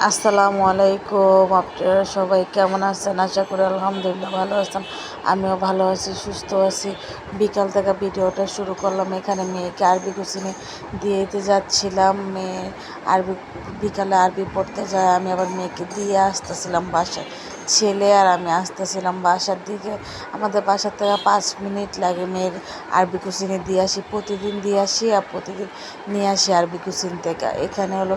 আসসালামু আলাইকুম। আপনারা সবাই কেমন আছেন? আশা করি আলহামদুলিল্লাহ ভালো আছেন। আমিও ভালো আছি, সুস্থ আছি। বিকাল থেকে ভিডিওটা শুরু করলাম। এখানে মেয়েকে আরবি কোচিংয়ে দিয়ে দিতে যাচ্ছিলাম। মেয়ে আরবি বিকালে আরবি পড়তে যায়, আমি আবার মেয়েকে দিয়ে আসতেছিলাম বাসায়। ছেলে আর আমি আসতেছিলাম বাসার দিকে। আমাদের বাসার থেকে 5 মিনিট লাগে মেয়ের আরবি কোচিংয়ে দিয়ে আসি। প্রতিদিন দিয়ে আসি আর প্রতিদিন নিয়ে আসি আরবি কোচিং থেকে। এখানে হলো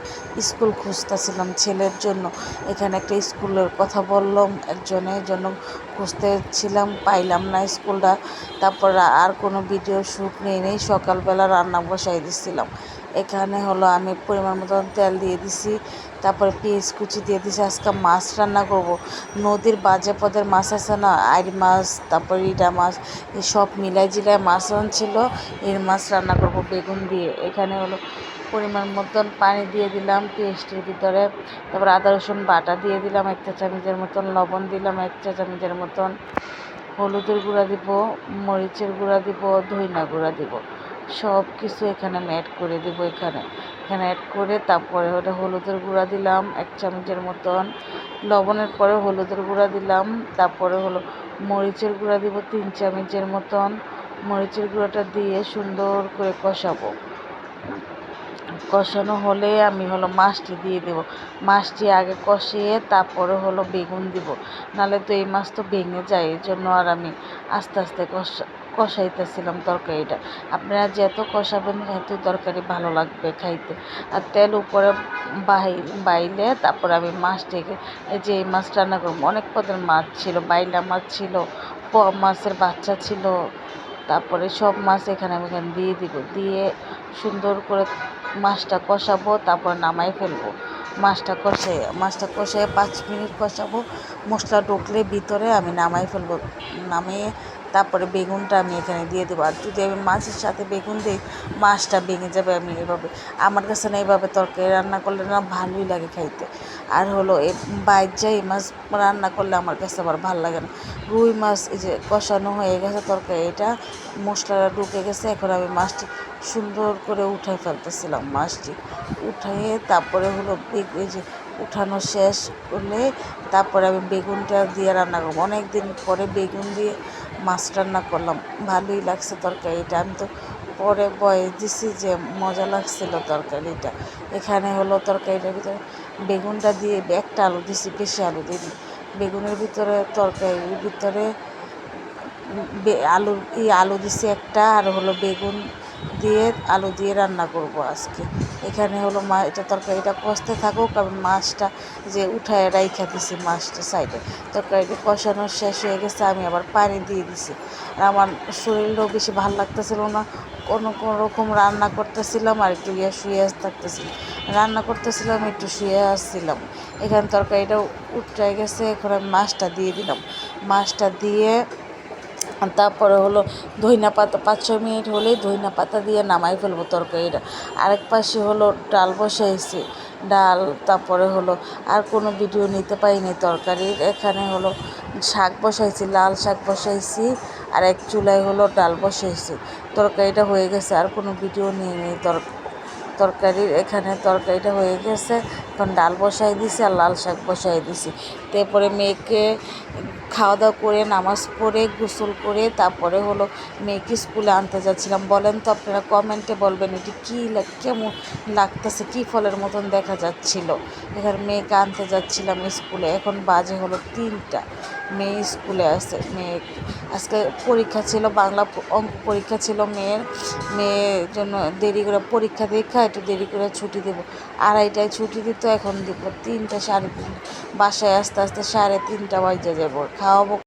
স্কুল খুঁজতেছিলাম ছেলের জন্য। এখানে একটা স্কুলের কথা বললাম একজনের জন্য খুঁজতেছিলাম, পাইলাম না স্কুলটা। তারপর আর কোনো ভিডিও শ্যুট নেই। সকালবেলা রান্না বসাই দিছিলাম। এখানে হলো আমি পরিমাণ মতন তেল দিয়ে দিছি, তারপরে পেঁয়াজ কুচি দিয়ে দিছি। আজকে মাছ রান্না করব। নদীর বাজে পদের মাছ আছে না, আইড় মাছ, তারপর ইটা মাছ, সব মিলাই জিলাই মাছ আনছিল। এর মাছ রান্না করব বেগুন দিয়ে। এখানে হলো পরিমাণ মতন পানি দিয়ে দিলাম পেস্টের ভিতরে। তারপর আদা রসুন বাটা দিয়ে দিলাম 1 চা চামচের মতন, লবণ দিলাম 1 চা চামচের মতন, হলুদের গুঁড়া দিব, মরিচের গুঁড়া দিব, ধইনা গুঁড়া দিব। সব কিছু এখানে আমি অ্যাড করে দেবো। এখানে অ্যাড করে তারপরে ওটা হলুদের গুঁড়া দিলাম 1 চামচের মতন, লবণের পরে হলুদের গুঁড়া দিলাম। তারপরে হলো মরিচের গুঁড়া দিব 3 চামচের মতন। মরিচের গুঁড়াটা দিয়ে সুন্দর করে কষানো হলে আমি হলো মাছটি দিয়ে দেবো। মাছটি আগে কষিয়ে তারপরে হলো বেগুন দিব, নাহলে তো এই মাছ তো ভেঙে যায়। এই জন্য আর আমি আস্তে আস্তে কষাইতেছিলাম তরকারিটা। আপনারা যত কষাবেন ততই তরকারি ভালো লাগবে খাইতে। আর তেল উপরে বাইলে তারপরে আমি মাছটিকে, এই যে এই মাছ রান্না করবো, অনেক পদের মাছ ছিল, বাইলা মাছ ছিল, মাছের বাচ্চা ছিল, তারপরে সব মাছ এখানে দিয়ে দিব। দিয়ে সুন্দর করে মাছটা কষাবো, তারপর নামাই ফেলবো। মাছটা কষায় 5 মিনিট কষাবো। মশলা ঢুকলে ভিতরে আমি নামাই ফেলবো। নামিয়ে তারপরে বেগুনটা আমি এখানে দিয়ে দেবো। আর যদি আমি মাছের সাথে বেগুন দিই, মাছটা ভেঙে যাবে। আমি এভাবে, আমার কাছে না এইভাবে তরকারি রান্না করলে না ভালোই লাগে খাইতে। আর হলো এই মাছ রান্না করলে আমার কাছে আবার ভালো লাগে না। রুই মাছ এই যে কষানো হয়ে গেছে তরকারি, এটা মশলাটা ঢুকে গেছে। এখন আমি মাছটি সুন্দর করে উঠাই ফেলতেছিলাম। মাছটি উঠিয়ে তারপরে হলো এই যে উঠানো শেষ করলে তারপরে আমি বেগুনটা দিয়ে রান্না করবো। অনেক দিন পরে বেগুন দিয়ে মাছ রান্না করলাম, ভালোই লাগছে তরকারিটা। আমি তো পরে বয়স দিছি যে মজা লাগছিল তরকারিটা। এখানে হলো তরকারিটার ভিতরে বেগুনটা দিয়ে একটা আলু দিছি, বেশি আলু দিইনি। বেগুনের ভিতরে তরকারির ভিতরে আলু দিছি একটা, আর হলো বেগুন দিয়ে আলু দিয়ে রান্না করব আজকে। এখানে হলো এটা তরকারিটা কষতে থাকুক, আমি মাছটা যে উঠায় রাইখা দিছি মাছটা সাইডে। তরকারিটা কষানো শেষ হয়ে গেছে, আমি আবার পানি দিয়ে দিছি। আর আমার শরীরটাও বেশি ভালো লাগতেছিল না, কোনো রকম রান্না করতেছিলাম আর একটু শুয়ে রান্না করতেছিলাম, একটু শুয়ে আসছিলাম। এখানে তরকারিটা উঠে গেছে, এখন আমি মাছটা দিয়ে দিলাম। মাছটা দিয়ে তারপরে হলো ধইনা পাতা, 5-6 মিনিট হলেই ধইনা পাতা দিয়ে নামাই ফেলবো তরকারিটা। আরেক পাশে হলো ডাল বসাইছি, ডাল। তারপরে হলো আর কোনো ভিডিও নিতে পারিনি তরকারির। এখানে হলো শাক বসাইছি, লাল শাক বসাইছি, আর এক চুলায় হলো ডাল বসাইছি। তরকারিটা হয়ে গেছে, আর কোনো ভিডিও নিয়ে নেই তরকারির। এখানে তরকারিটা হয়ে গেছে, এখন ডাল বসাই দিছি আর লাল শাক বসাই দিছি। তারপরে মেয়েকে খাওয়া দাওয়া করে নামাজ পড়ে গোসল করে তারপরে হলো মেয়েকে স্কুলে আনতে যাচ্ছিলাম। বলেন তো আপনারা কমেন্টে বলবেন এটি কেমন লাগতেছে, কী ফলের মতন দেখা যাচ্ছিল। এখানে মেয়েকে আনতে যাচ্ছিলাম স্কুলে। এখন বাজে হলো 3টা। মেয়ে স্কুলে আছে। আজকে পরীক্ষা ছিল, বাংলা অঙ্ক পরীক্ষা ছিল মেয়ের জন্য দেরি করে পরীক্ষা দেখা একটু দেরি করে ছুটি দেবো। 2:30টায় ছুটি দিত, এখন দিব 3টা, 3:30। বাসায় আস্তে আস্তে 3:30 বাজে যাবো। খাওয়াবো।